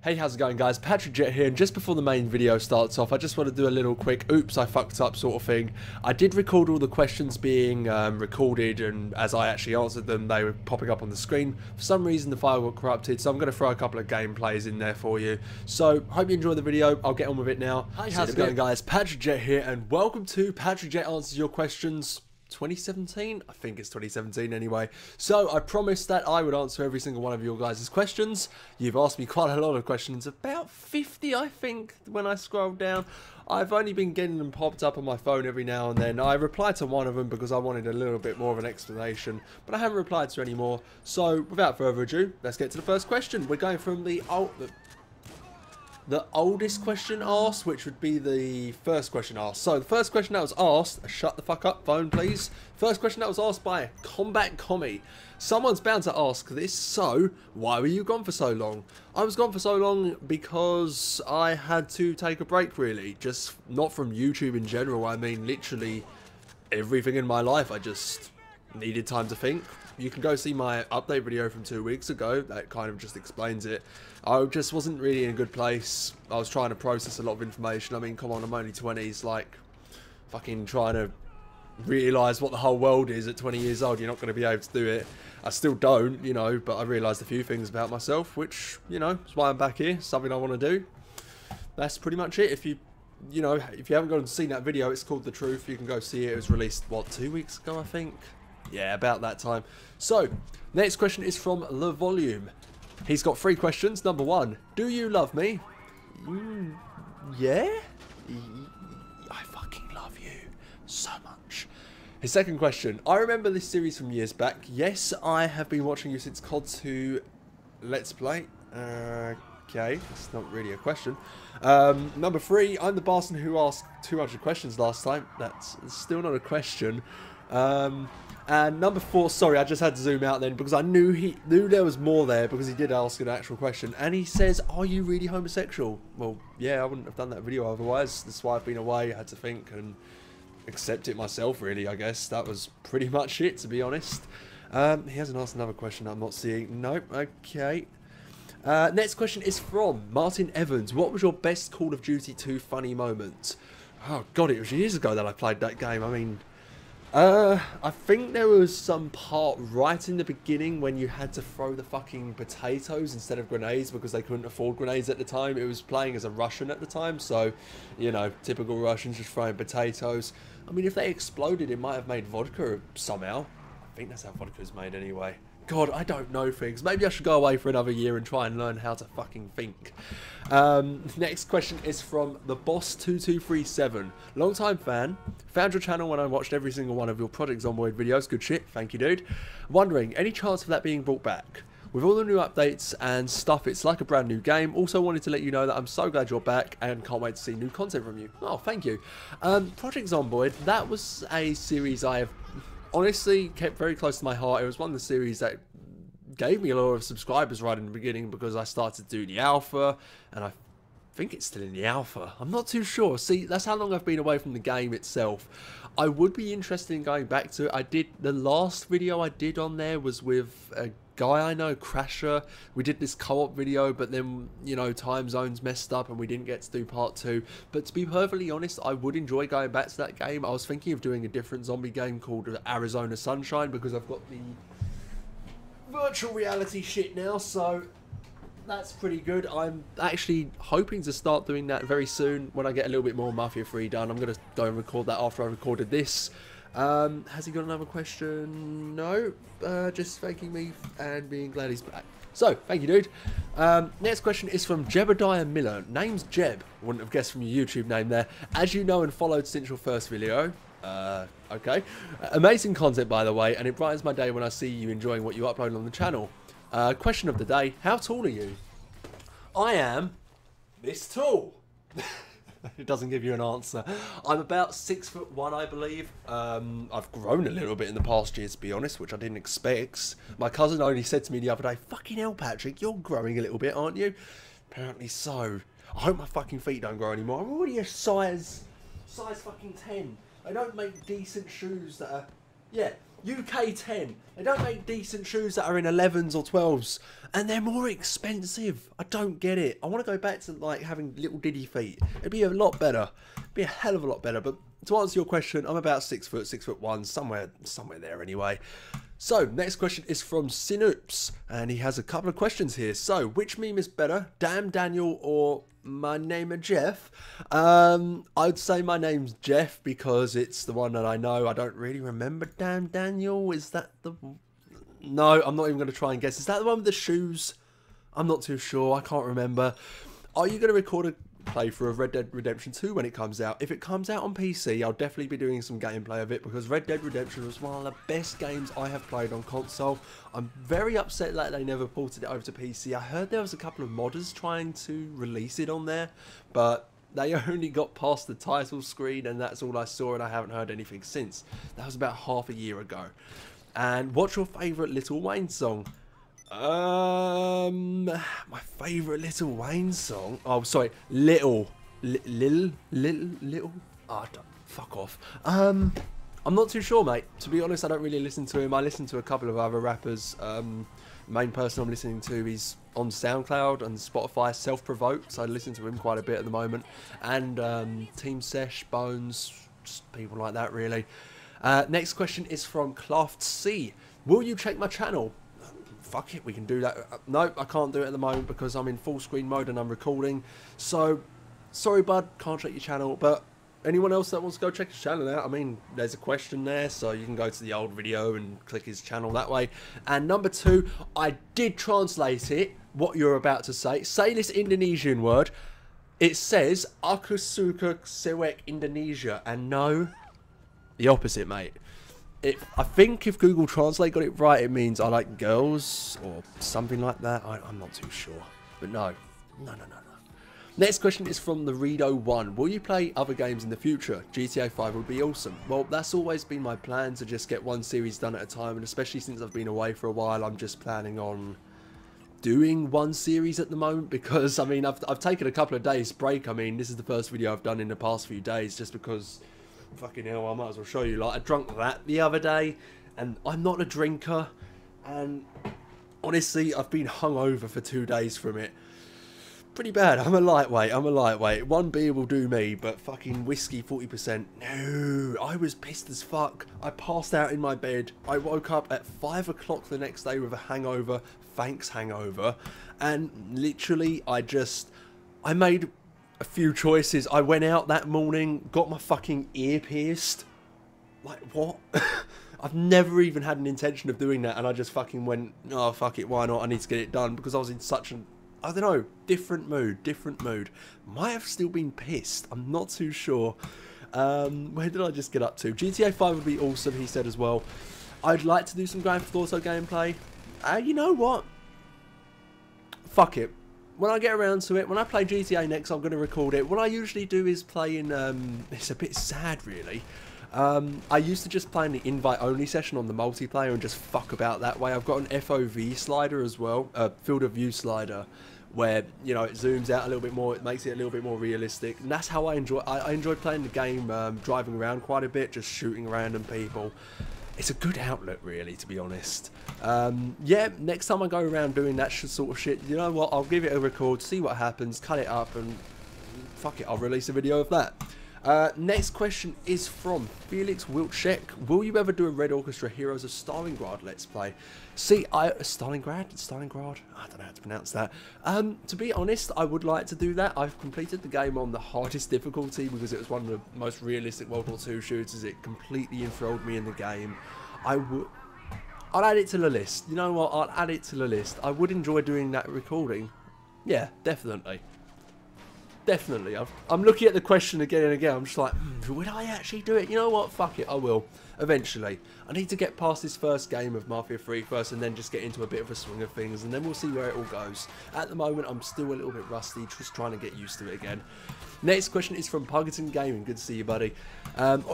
Hey, how's it going, guys? Patrickjet here, and just before the main video starts off, I just want to do a little quick oops, I fucked up sort of thing. I did record all the questions being recorded, and as I actually answered them, they were popping up on the screen. For some reason, the file got corrupted, so I'm going to throw a couple of gameplays in there for you. So, hope you enjoy the video. I'll get on with it now. Hey, how's it going, guys? Patrickjet here, and welcome to Patrickjet Answers Your Questions 2017? I think it's 2017 anyway. So I promised that I would answer every single one of your guys' questions. You've asked me quite a lot of questions, about 50 I think when I scrolled down. I've only been getting them popped up on my phone every now and then. I replied to one of them because I wanted a little bit more of an explanation, but I haven't replied to any more. So without further ado, let's get to the first question. We're going from the oldest question asked, which would be the first question asked. So the first question that was asked, shut the fuck up phone please. First question that was asked by Combat Commie. Someone's bound to ask this, so why were you gone for so long? I was gone for so long because I had to take a break, really. Just not from YouTube in general, I mean literally everything in my life. I just needed time to think. You can go see my update video from 2 weeks ago. That kind of just explains it. I just wasn't really in a good place. I was trying to process a lot of information. I mean, come on, I'm only 20s, like, fucking trying to realise what the whole world is at 20 years old. You're not going to be able to do it. I still don't, you know, but I realised a few things about myself, which, you know, is why I'm back here. Something I want to do. That's pretty much it. If you haven't gone and seen that video, it's called The Truth. You can go see it. It was released, what, 2 weeks ago, I think? Yeah, about that time. So, next question is from The Volume. He's got 3 questions. Number 1, do you love me? Yeah? I fucking love you so much. His second question, I remember this series from years back. Yes, I have been watching you since COD 2 Let's Play. Okay, that's not really a question. Number 3, I'm the bastard who asked 200 questions last time. That's still not a question. And number 4, sorry, I just had to zoom out then because I knew there was more there because he did ask an actual question. And he says, are you really homosexual? Well, yeah, I wouldn't have done that video otherwise. That's why I've been away. I had to think and accept it myself, really, I guess. That was pretty much it, to be honest. He hasn't asked another question I'm not seeing. Nope, okay. Next question is from Martin Evans. What was your best Call of Duty 2 funny moment? Oh, God, it was years ago that I played that game. I mean, I think there was some part right in the beginning when you had to throw the fucking potatoes instead of grenades because they couldn't afford grenades at the time. It was playing as a Russian at the time, so, you know, typical Russians just throwing potatoes. I mean, if they exploded, it might have made vodka somehow. I think that's how vodka is made anyway. God, I don't know things. Maybe I should go away for another year and try and learn how to fucking think. Next question is from the Boss2237. Long time fan. Found your channel when I watched every single one of your Project Zomboid videos. Good shit. Thank you, dude. Wondering, any chance of that being brought back? With all the new updates and stuff, it's like a brand new game. Also wanted to let you know that I'm so glad you're back and can't wait to see new content from you. Oh, thank you. Project Zomboid, that was a series I have honestly kept very close to my heart. It was one of the series that gave me a lot of subscribers right in the beginning because I started to do the alpha, and I think it's still in the alpha. I'm not too sure. See, that's how long I've been away from the game itself. I would be interested in going back to it. The last video I did on there was with a guy I know, Crasher. We did this co-op video, but then, you know, time zones messed up and we didn't get to do part 2. But to be perfectly honest, I would enjoy going back to that game. I was thinking of doing a different zombie game called Arizona Sunshine because I've got the virtual reality shit now, so that's pretty good. I'm actually hoping to start doing that very soon when I get a little bit more Mafia 3 done. I'm going to go and record that after I recorded this. Has he got another question? No. Just thanking me and being glad he's back. So, thank you, dude. Next question is from Jebediah Miller. Name's Jeb. Wouldn't have guessed from your YouTube name there. As you know and followed since your first video. Okay. Amazing content, by the way, and it brightens my day when I see you enjoying what you upload on the channel. Question of the day. How tall are you? I am this tall. It doesn't give you an answer. I'm about 6'1", I believe. I've grown a little bit in the past year, to be honest, which I didn't expect. My cousin only said to me the other day, fucking hell, Patrick, you're growing a little bit, aren't you? Apparently so. I hope my fucking feet don't grow anymore. I'm already a size fucking 10. I don't make decent shoes that are... Yeah, UK 10. They don't make decent shoes that are in 11s or 12s. And they're more expensive. I don't get it. I want to go back to like having little diddy feet. It'd be a lot better. It'd be a hell of a lot better. But to answer your question, I'm about 6 foot, 6'1", somewhere there anyway. So, next question is from Sinoops, and he has a couple of questions here. So, which meme is better, Damn Daniel or My Name is Jeff? I'd say My Name's Jeff because it's the one that I know. I don't really remember Damn Daniel. Is that the... No, I'm not even going to try and guess. Is that the one with the shoes? I'm not too sure. I can't remember. Are you going to record a playthrough of Red Dead Redemption 2 when it comes out? If it comes out on PC, I'll definitely be doing some gameplay of it because Red Dead Redemption was one of the best games I have played on console. I'm very upset that they never ported it over to PC. I heard there was a couple of modders trying to release it on there, but they only got past the title screen and that's all I saw, and I haven't heard anything since. That was about half a year ago. And what's your favourite Lil Wayne song? My favourite Lil Wayne song. Oh, sorry, Little. Oh, fuck off. I'm not too sure, mate. To be honest, I don't really listen to him. I listen to a couple of other rappers. Main person I'm listening to, he's on SoundCloud and Spotify, self-provoked. So I listen to him quite a bit at the moment. And Team Sesh, Bones, just people like that, really. Next question is from Claft C. Will you check my channel? Fuck it, we can do that. No, I can't do it at the moment because I'm in full screen mode and I'm recording. So, sorry bud, can't check your channel. But anyone else that wants to go check his channel out, I mean, there's a question there. So you can go to the old video and click his channel that way. And number 2, I did translate it, what you're about to say. Say this Indonesian word. It says, Aku suka sewek Indonesia. And no, the opposite, mate. I think if Google Translate got it right, it means I like girls or something like that. I'm not too sure. But no. Next question is from the Redo1. Will you play other games in the future? GTA 5 would be awesome. Well, that's always been my plan, to just get one series done at a time. And especially since I've been away for a while, I'm just planning on doing one series at the moment. Because, I mean, I've taken a couple of days break. I mean, this is the first video I've done in the past few days just because... Fucking hell, I might as well show you. Like, I drunk that the other day, and I'm not a drinker, and honestly, I've been hungover for 2 days from it. Pretty bad. I'm a lightweight. One beer will do me, but fucking whiskey 40%. No, I was pissed as fuck. I passed out in my bed. I woke up at 5 o'clock the next day with a hangover. Thanks, hangover. And literally, I made a few choices. I went out that morning, got my fucking ear pierced. Like, what? I've never even had an intention of doing that, and I just fucking went, oh, fuck it, why not? I need to get it done, because I was in such an, I don't know, different mood. Might have still been pissed. I'm not too sure. Where did I just get up to? GTA 5 would be awesome, he said as well. I'd like to do some Grand Theft Auto gameplay. You know what? Fuck it. When I get around to it, when I play GTA next, I'm going to record it. What I usually do is play in, it's a bit sad really. I used to just play in the invite-only session on the multiplayer and just fuck about that way. I've got an FOV slider as well, a field of view slider, where, you know, it zooms out a little bit more, it makes it a little bit more realistic. And that's how I enjoy, I enjoy playing the game, driving around quite a bit, just shooting random people. It's a good outlet, really, to be honest. Yeah, next time I go around doing that sort of shit, you know what, I'll give it a record, see what happens, cut it up, and fuck it, I'll release a video of that. Next question is from Felix Wilczek. Will you ever do a Red Orchestra Heroes of Stalingrad Let's Play? See, Stalingrad? I don't know how to pronounce that. To be honest, I would like to do that. I've completed the game on the hardest difficulty because it was one of the most realistic World War II shooters. It completely enthralled me in the game. I'll add it to the list. You know what? I'll add it to the list. I would enjoy doing that recording. Yeah, definitely. Definitely. I'm looking at the question again and again. I'm just like, would I actually do it? You know what? Fuck it. I will. Eventually. I need to get past this first game of Mafia 3 first and then just get into a bit of a swing of things. And then we'll see where it all goes. At the moment, I'm still a little bit rusty. Just trying to get used to it again. Next question is from Puggerton Gaming. Good to see you, buddy.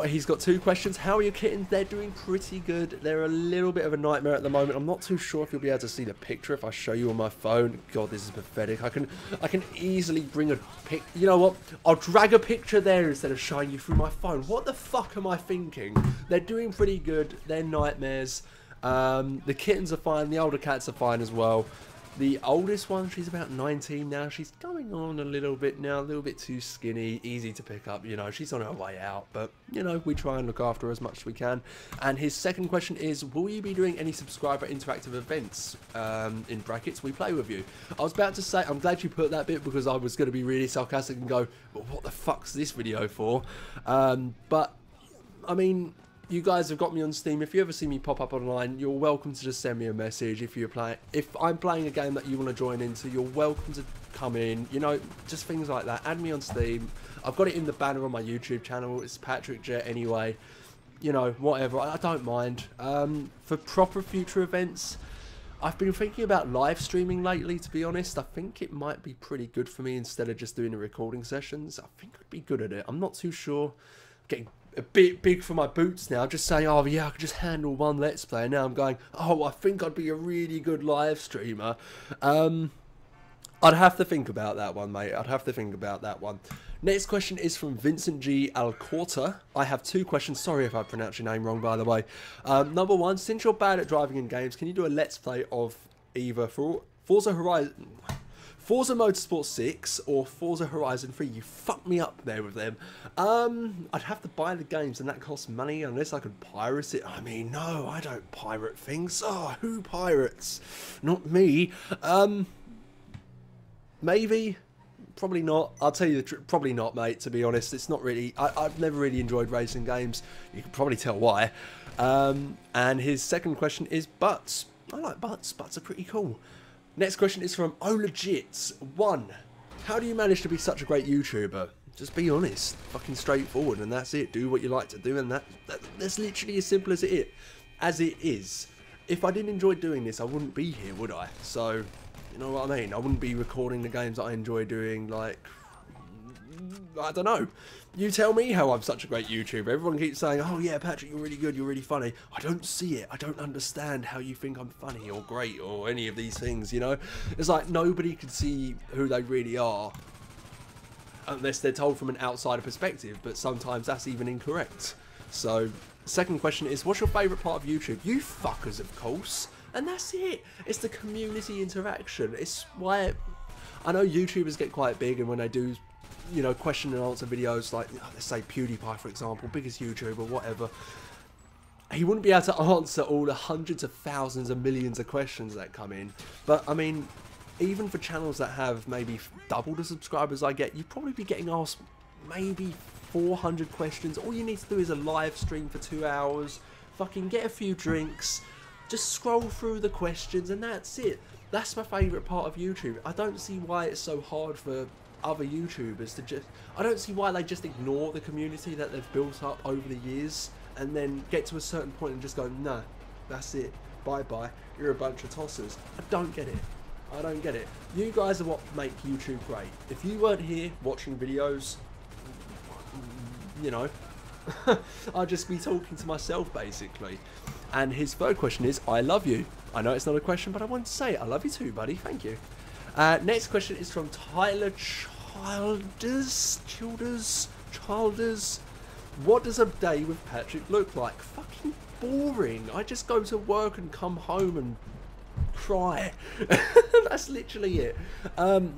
He's got 2 questions. How are your kittens? They're doing pretty good. They're a little bit of a nightmare at the moment. I'm not too sure if you'll be able to see the picture if I show you on my phone. God, this is pathetic. I can easily bring a pic. You know what? I'll drag a picture there instead of showing you through my phone. What the fuck am I thinking? They're doing pretty good. They're nightmares. The kittens are fine. The older cats are fine as well. The oldest one, she's about 19 now. She's going on a little bit now, a little bit too skinny, easy to pick up. You know, she's on her way out, but, you know, we try and look after her as much as we can. And his second question is, will you be doing any subscriber interactive events, in brackets, we play with you? I was about to say, I'm glad you put that bit because I was going to be really sarcastic and go, well, what the fuck's this video for? But, I mean, you guys have got me on Steam. If you ever see me pop up online, you're welcome to just send me a message. If I'm playing a game that you want to join into, you're welcome to come in. You know, just things like that. Add me on Steam. I've got it in the banner on my YouTube channel. It's Patrickjet anyway. You know, whatever. I don't mind. For proper future events, I've been thinking about live streaming lately, to be honest. I think it might be pretty good for me instead of just doing the recording sessions. I think I'd be good at it. I'm not too sure. Getting a bit big for my boots now, just saying, oh yeah, I could just handle one Let's Play, and now I'm going, oh, I think I'd be a really good live streamer. I'd have to think about that one, mate. I'd have to think about that one. Next question is from Vincent G. Alcorta. I have 2 questions. Sorry if I pronounced your name wrong, by the way. Number 1, since you're bad at driving in games, can you do a Let's Play of either Forza Motorsport 6 or Forza Horizon 3. You fucked me up there with them. I'd have to buy the games and that costs money unless I could pirate it. I mean, no, I don't pirate things. Oh, who pirates? Not me. Maybe. Probably not. I'll tell you the truth. Probably not, mate, to be honest. It's not really... I've never really enjoyed racing games. You can probably tell why. And his second question is butts. I like butts. Butts are pretty cool. Next question is from Olagit. 1. How do you manage to be such a great YouTuber? Just be honest. Fucking straightforward, and that's it. Do what you like to do, and that's literally as simple as it is. If I didn't enjoy doing this, I wouldn't be here, would I? So, you know what I mean? I wouldn't be recording the games that I enjoy doing, like... I don't know. You tell me how I'm such a great YouTuber. Everyone keeps saying, oh yeah, Patrick, you're really good, you're really funny. I don't see it. I don't understand how you think I'm funny or great or any of these things, you know? It's like nobody can see who they really are unless they're told from an outsider perspective, but sometimes that's even incorrect. So, second question is, what's your favourite part of YouTube? You fuckers, of course. And that's it. It's the community interaction. It's why... I know YouTubers get quite big, and when they do... you know, question and answer videos like, let's say PewDiePie, for example, biggest YouTuber, whatever, he wouldn't be able to answer all the hundreds of thousands and millions of questions that come in. But, I mean, even for channels that have maybe double the subscribers I get, you'd probably be getting asked maybe 400 questions. All you need to do is a live stream for 2 hours, fucking get a few drinks, just scroll through the questions, and that's it. That's my favourite part of YouTube. I don't see why it's so hard for other YouTubers to just... I don't see why they just ignore the community that they've built up over the years and then get to a certain point and just go, nah, that's it, bye-bye, you're a bunch of tossers. I don't get it. I don't get it. You guys are what make YouTube great. If you weren't here watching videos, you know, I'd just be talking to myself, basically. And his third question is, I love you. I know it's not a question, but I want to say it. I love you too, buddy. Thank you. Next question is from Tyler Childers. What does a day with Patrick look like? Fucking boring. I just go to work and come home and cry. That's literally it.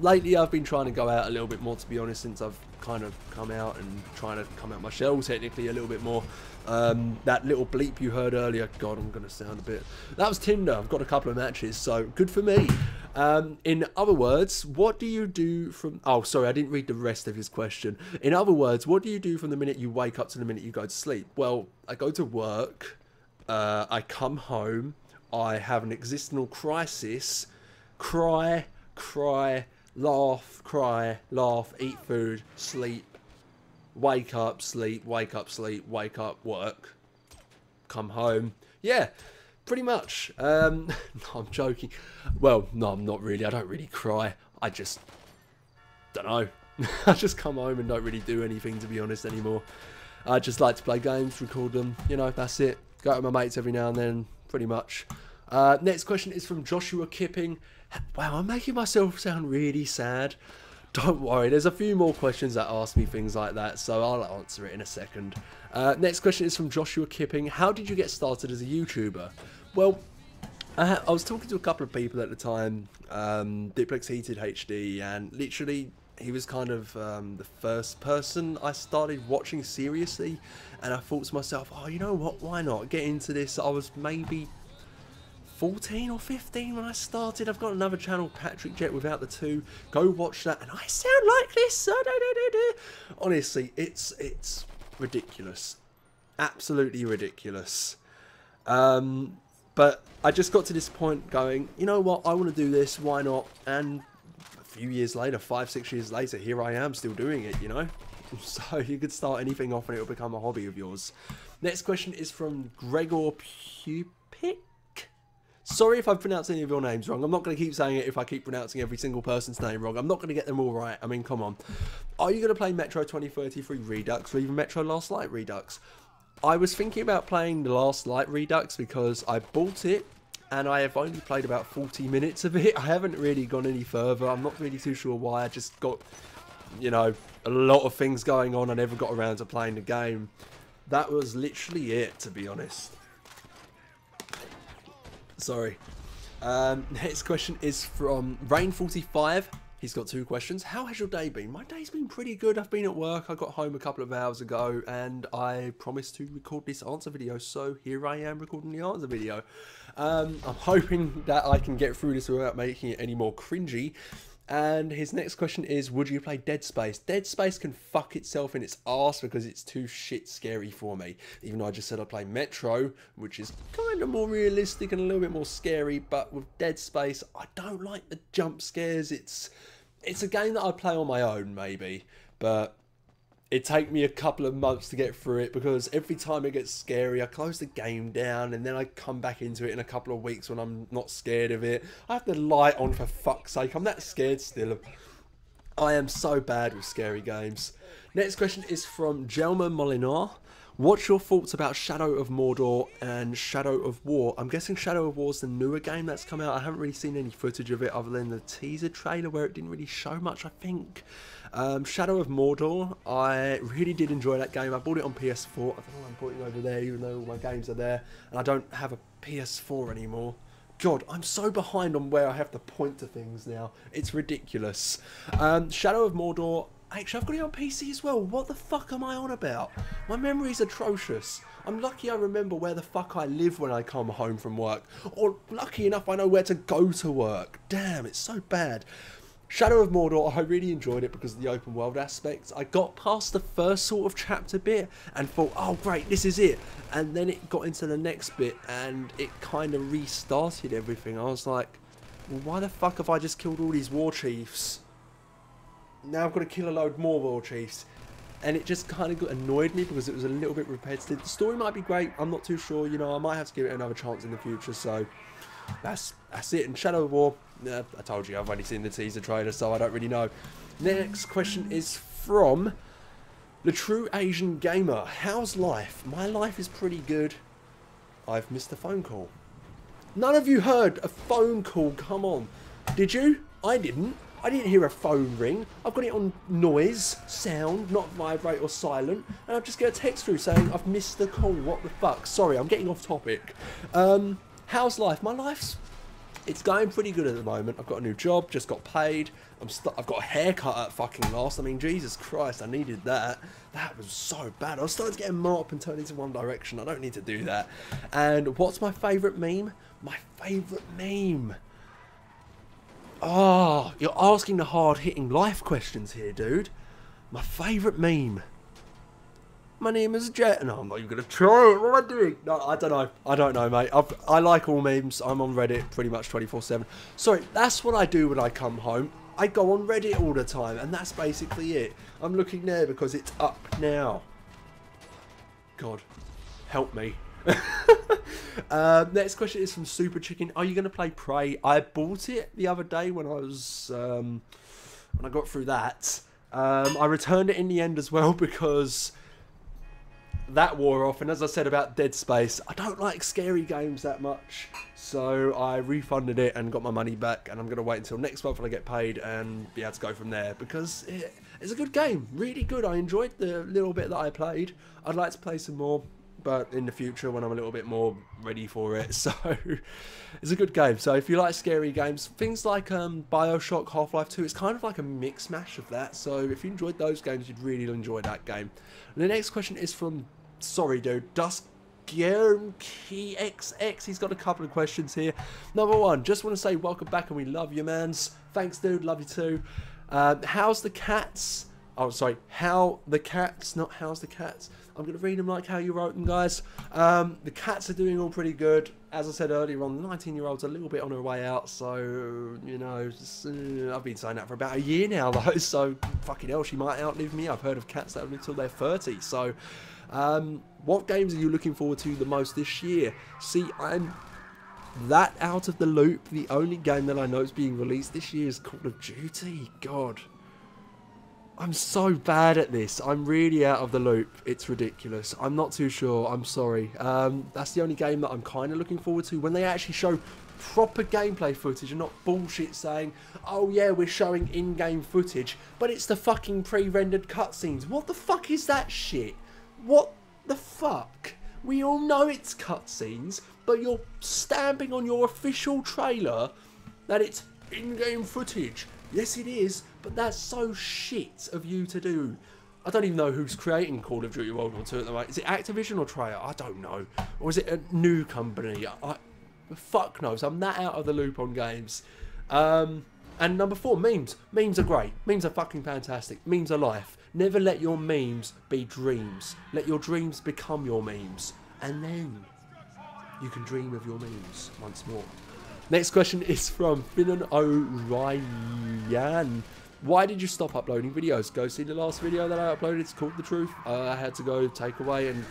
Lately I've been trying to go out a little bit more, to be honest, since I've kind of come out and trying to come out my shell technically a little bit more. That little bleep you heard earlier, God, I'm gonna sound a bit... That was Tinder. I've got a couple of matches, so good for me. In other words, what do you do from... Oh, sorry, I didn't read the rest of his question. In other words, what do you do from the minute you wake up to the minute you go to sleep? Well, I go to work, I come home, I have an existential crisis, cry, laugh, eat food, sleep, wake up, sleep, wake up, work, come home. Yeah, pretty much. No, I'm joking. Well, no, I'm not really. I don't really cry. I just don't know. I just come home and don't really do anything, to be honest, anymore. I just like to play games, record them, you know, that's it. Go out with my mates every now and then, pretty much. Next question is from Joshua Kipping. Wow, I'm making myself sound really sad. Don't worry, there's a few more questions that ask me things like that, so I'll answer it in a second. Next question is from Joshua Kipping. How did you get started as a YouTuber? Well, I was talking to a couple of people at the time, Diplex Heated HD, and literally he was kind of the first person I started watching seriously, and I thought to myself, oh, you know what, why not get into this? I was maybe 14 or 15 when I started. I've got another channel, Patrickjet, without the 2. Go watch that, and I sound like this. Honestly, it's ridiculous, absolutely ridiculous. But I just got to this point going, you know what, I want to do this, why not? And a few years later, 5-6 years later, here I am still doing it, you know. So you could start anything off and it will become a hobby of yours. Next question is from Gregor Pupic. Sorry if I've pronounced any of your names wrong. I'm not going to keep saying it if I keep pronouncing every single person's name wrong. I'm not going to get them all right. I mean, come on. Are you going to play Metro 2033 Redux or even Metro Last Light Redux? I was thinking about playing the Last Light Redux because I bought it and I have only played about 40 minutes of it. I haven't really gone any further. I'm not really too sure why. I just got, you know, a lot of things going on. I never got around to playing the game. That was literally it, to be honest. Sorry. Next question is from Rain45. He's got 2 questions. How has your day been? My day's been pretty good. I've been at work. I got home a couple of hours ago and I promised to record this answer video. So here I am recording the answer video. I'm hoping that I can get through this without making it any more cringy. And his next question is, would you play Dead Space? Dead Space can fuck itself in its arse because it's too shit scary for me. Even though I just said I'd play Metro, which is kind of more realistic and a little bit more scary. But with Dead Space, I don't like the jump scares. It's a game that I'd play on my own, maybe. But it'd take me a couple of months to get through it because every time it gets scary, I close the game down and then I come back into it in a couple of weeks when I'm not scared of it. I have the light on, for fuck's sake. I'm that scared still. I am so bad with scary games. Next question is from Jelma Molinar. What's your thoughts about Shadow of Mordor and Shadow of War? I'm guessing Shadow of War is the newer game that's come out. I haven't really seen any footage of it other than the teaser trailer where it didn't really show much, I think. Shadow of Mordor, I really did enjoy that game. I bought it on PS4. I don't know why I'm pointing over there even though all my games are there. And I don't have a PS4 anymore. God, I'm so behind on where I have to point to things now. It's ridiculous. Shadow of Mordor, actually I've got it on PC as well. What the fuck am I on about? My memory's atrocious. I'm lucky I remember where the fuck I live when I come home from work. Or lucky enough I know where to go to work. Damn, it's so bad. Shadow of Mordor, I really enjoyed it because of the open world aspects. I got past the first sort of chapter bit and thought, oh great, this is it. And then it got into the next bit and it kind of restarted everything. I was like, well, why the fuck have I just killed all these war chiefs? Now I've got to kill a load more war chiefs. And it just kind of annoyed me because it was a little bit repetitive. The story might be great, I'm not too sure. You know, I might have to give it another chance in the future, so that's it. And Shadow of War, I told you I've only seen the teaser trailer, so I don't really know. Next question is from the True Asian Gamer. How's life? My life is pretty good. I've missed a phone call. None of you heard a phone call, come on. Did you? I didn't. I didn't hear a phone ring. I've got it on noise, sound, not vibrate or silent. And I've just got a text through saying I've missed the call. What the fuck? Sorry, I'm getting off topic. How's life? My life's... it's going pretty good at the moment. I've got a new job, just got paid. I've got a haircut at fucking last. I mean, Jesus Christ, I needed that. That was so bad. I was starting to get a mop and turn into One Direction. I don't need to do that. And what's my favourite meme? My favourite meme. Oh, you're asking the hard-hitting life questions here, dude. My favourite meme. My name is Jet. No, I'm not even going to try it. What am I doing? No, I don't know. I don't know, mate. I like all memes. I'm on Reddit pretty much 24/7. Sorry, that's what I do when I come home. I go on Reddit all the time, and that's basically it. I'm looking there because it's up now. God, help me. Next question is from Super Chicken. Are you going to play Prey? I bought it the other day when I was when I got through that. I returned it in the end as well because that wore off, and as I said about Dead Space, I don't like scary games that much, so I refunded it and got my money back, and I'm going to wait until next month when I get paid and be able to go from there, because it's a good game, really good. I enjoyed the little bit that I played. I'd like to play some more, but in the future when I'm a little bit more ready for it. So it's a good game. So if you like scary games, things like Bioshock, Half-Life 2, it's kind of like a mix mash of that, so if you enjoyed those games, you'd really enjoy that game. And the next question is from, sorry dude, XX. He's got a couple of questions here. Number one, just want to say welcome back and we love you, mans. Thanks dude, love you too. How's the cats? Oh, sorry, how the cats, not how's the cats. I'm going to read them like how you wrote them, guys. The cats are doing all pretty good. As I said earlier on, the 19-year-old's a little bit on her way out, so, you know, I've been saying that for about a year now, though, so fucking hell, she might outlive me. I've heard of cats that live until they're 30, so what games are you looking forward to the most this year? See, I'm that out of the loop. The only game that I know is being released this year is Call of Duty. God. I'm so bad at this. I'm really out of the loop. It's ridiculous. I'm not too sure. I'm sorry. That's the only game that I'm kind of looking forward to. When they actually show proper gameplay footage and not bullshit saying, oh yeah, we're showing in-game footage, but it's the fucking pre-rendered cutscenes. What the fuck is that shit? What the fuck? We all know it's cutscenes, but you're stamping on your official trailer that it's in-game footage. Yes, it is, but that's so shit of you to do. I don't even know who's creating Call of Duty World War II at the moment. Is it Activision or Treyarch? I don't know. Or is it a new company? Fuck knows. I'm that out of the loop on games. And number four, memes. Memes are great. Memes are fucking fantastic. Memes are life. Never let your memes be dreams. Let your dreams become your memes. And then you can dream of your memes once more. Next question is from Finan O'Ryan. Why did you stop uploading videos? Go see the last video that I uploaded. It's called The Truth. I had to go take away, and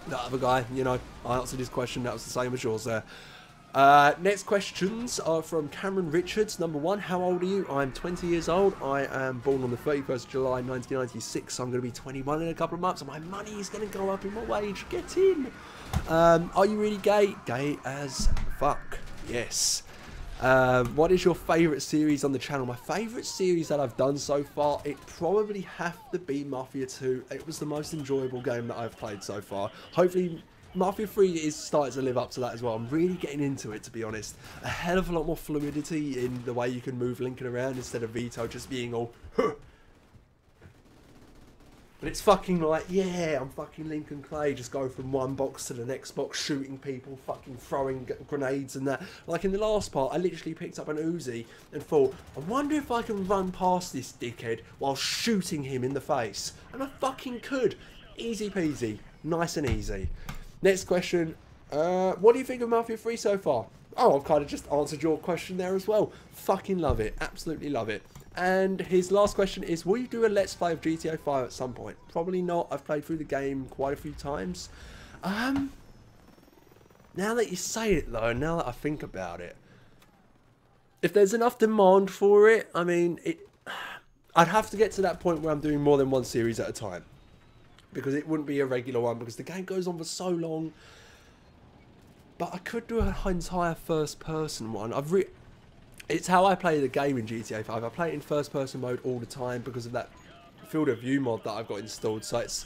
the other guy, you know, I answered his question. That was the same as yours there. Next questions are from Cameron Richards. Number one, how old are you? I'm 20 years old. I am born on the 31st of July 1996, so I'm going to be 21 in a couple of months, and my money is going to go up in my wage. Get in. Are you really gay? Gay as fuck. Yes. What is your favourite series on the channel? My favourite series that I've done so far, it probably have to be Mafia 2. It was the most enjoyable game that I've played so far. Hopefully Mafia 3 is starting to live up to that as well. I'm really getting into it, to be honest. A hell of a lot more fluidity in the way you can move Lincoln around instead of Vito just being all huh. But it's fucking like, yeah, I'm fucking Lincoln Clay, just go from one box to the next box, shooting people, fucking throwing grenades and that. Like in the last part, I literally picked up an Uzi and thought, I wonder if I can run past this dickhead while shooting him in the face. And I fucking could. Easy peasy. Nice and easy. Next question. What do you think of Mafia 3 so far? Oh, I've kind of just answered your question there as well. Fucking love it. Absolutely love it. And his last question is, will you do a Let's Play of GTA 5 at some point? Probably not. I've played through the game quite a few times. Now that you say it though, now that I think about it, if there's enough demand for it, I mean, I'd have to get to that point where I'm doing more than one series at a time. Because it wouldn't be a regular one, because the game goes on for so long. But I could do an entire first-person one. It's how I play the game in GTA 5. I play it in first-person mode all the time because of that field of view mod that I've got installed. So it's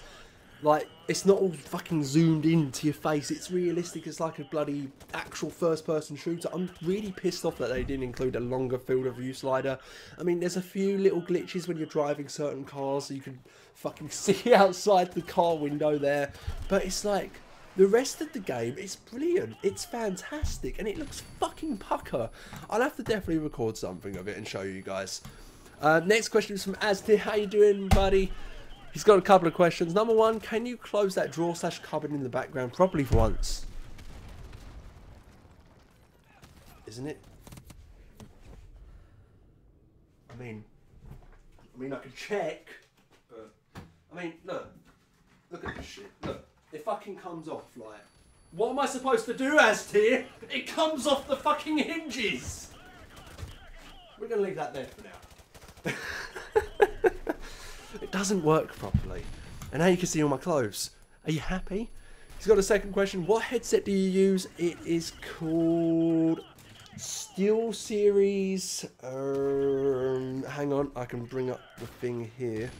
like, it's not all fucking zoomed into your face. It's realistic. It's like a bloody actual first-person shooter. I'm really pissed off that they didn't include a longer field of view slider. I mean, there's a few little glitches when you're driving certain cars, so you can fucking see outside the car window there. But it's like, the rest of the game is brilliant. It's fantastic. And it looks fucking pucker. I'll have to definitely record something of it and show you guys. Next question is from Asdi. How you doing, buddy? He's got a couple of questions. Number one, can you close that drawer/cupboard in the background properly for once? Isn't it? I mean, I could check. But, I mean, look at this shit. Look. It fucking comes off, like, what am I supposed to do, Aztir? It comes off the fucking hinges. We're gonna leave that there for now. doesn't work properly. And now you can see all my clothes. Are you happy? He's got a second question. What headset do you use? It is called SteelSeries. Hang on, I can bring up the thing here.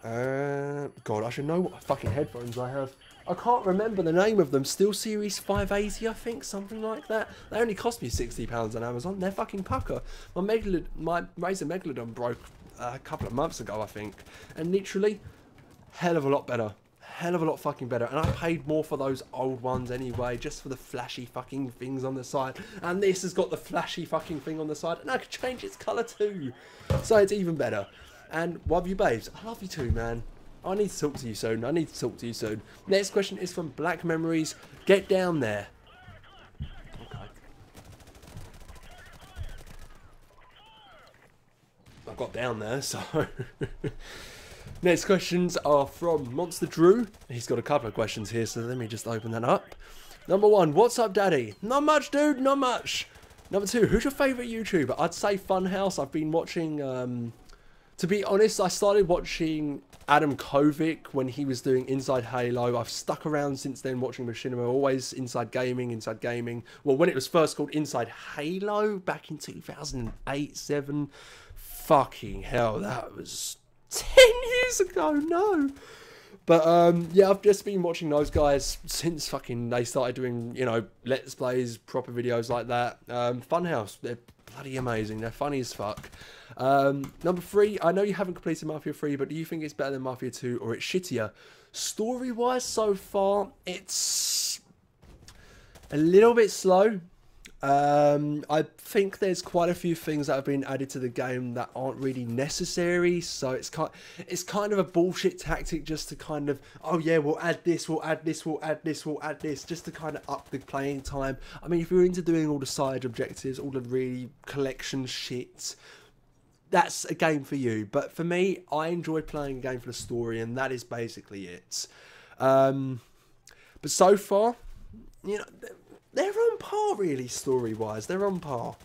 God, I should know what fucking headphones I have. I can't remember the name of them. SteelSeries 580, I think, something like that. They only cost me £60 on Amazon. They're fucking pucker. My Razer Megalodon broke a couple of months ago, I think, and literally, hell of a lot better. Hell of a lot fucking better. And I paid more for those old ones anyway, just for the flashy fucking things on the side. And this has got the flashy fucking thing on the side, and I can change its colour too. So it's even better. And love you, babes. I love you too, man. I need to talk to you soon. I need to talk to you soon. Next question is from Black Memories. Get down there. Okay. I got down there, so... Next questions are from Monster Drew. He's got a couple of questions here, so let me just open that up. Number 1, what's up, Daddy? Not much, dude, not much. Number 2, who's your favourite YouTuber? I'd say Funhouse. I've been watching, to be honest, I started watching Adam Kovic when he was doing Inside Halo. I've stuck around since then watching Machinima, always Inside Gaming. Well, when it was first called Inside Halo, back in 2008, 7. Fucking hell, that was 10 years ago, no. But, yeah, I've just been watching those guys since fucking they started doing, you know, Let's Plays, proper videos like that. Funhouse, they're bloody amazing. They're funny as fuck. Number 3, I know you haven't completed Mafia 3, but do you think it's better than Mafia 2 or it's shittier? Story-wise, so far, it's a little bit slow. I think there's quite a few things that have been added to the game that aren't really necessary, so it's kind of a bullshit tactic just to kind of, oh yeah, we'll add this, we'll add this, we'll add this, we'll add this, just to kind of up the playing time. I mean, if you're into doing all the side objectives, all the really collection shit, that's a game for you. But for me, I enjoy playing a game for the story, and that is basically it. But so far, you know, they're on par, really, story-wise. They're on par.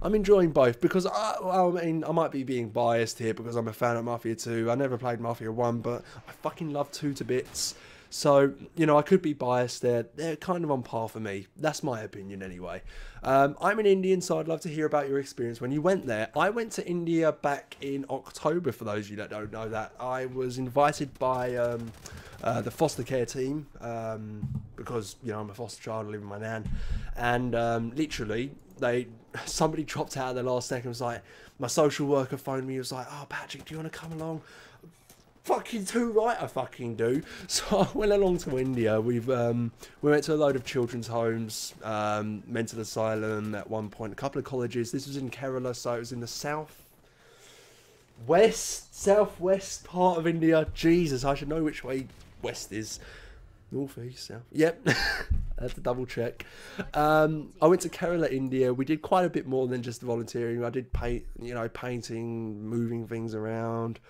I'm enjoying both because, I mean, I might be being biased here because I'm a fan of Mafia 2. I never played Mafia 1, but I fucking love 2 to bits. So, you know, I could be biased there. They're kind of on par for me. That's my opinion anyway. I'm an Indian, so I'd love to hear about your experience when you went there. I went to India back in October, for those of you that don't know that. I was invited by the foster care team because, you know, I'm a foster child, I live with my nan. And literally, somebody dropped out at the last second. It was like, my social worker phoned me. He was like, oh, Patrick, do you want to come along? Fucking too right, I fucking do. So I went along to India. We went to a load of children's homes, mental asylum at one point, a couple of colleges. This was in Kerala, so it was in the southwest part of India. Jesus, I should know which way west is. North, east, south. Yep. I had to double check. I went to Kerala, India. We did quite a bit more than just volunteering. I did painting, moving things around.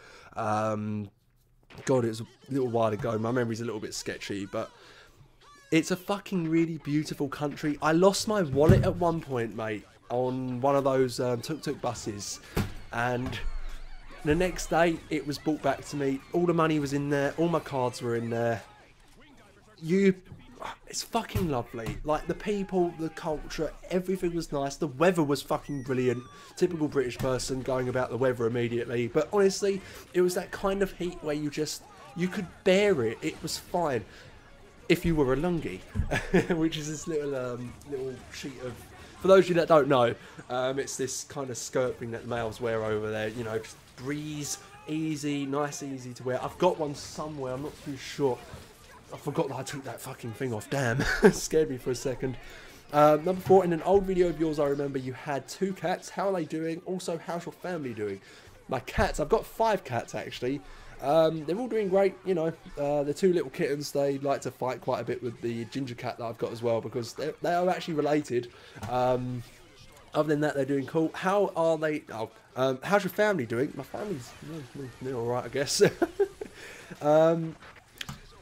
God, it was a little while ago. My memory's a little bit sketchy, but it's a fucking really beautiful country. I lost my wallet at one point, mate, on one of those tuk-tuk buses, and the next day it was brought back to me. All the money was in there. All my cards were in there. It's fucking lovely. Like, the people, the culture, everything was nice. The weather was fucking brilliant. Typical British person going about the weather immediately. But honestly, it was that kind of heat where you could bear it. It was fine. If you were a lungi, which is this little sheet of... For those of you that don't know, it's this kind of skirt thing that males wear over there. You know, just breeze, easy, nice, easy to wear. I've got one somewhere. I'm not too sure. I forgot that I took that fucking thing off. Damn. Scared me for a second. Number 4, in an old video of yours, I remember you had 2 cats. How are they doing? Also, how's your family doing? My cats, I've got 5 cats, actually. They're all doing great, you know. The 2 little kittens, they like to fight quite a bit with the ginger cat that I've got as well, because they are actually related. Other than that, they're doing cool. How are they... how's your family doing? My family's... they're alright, I guess.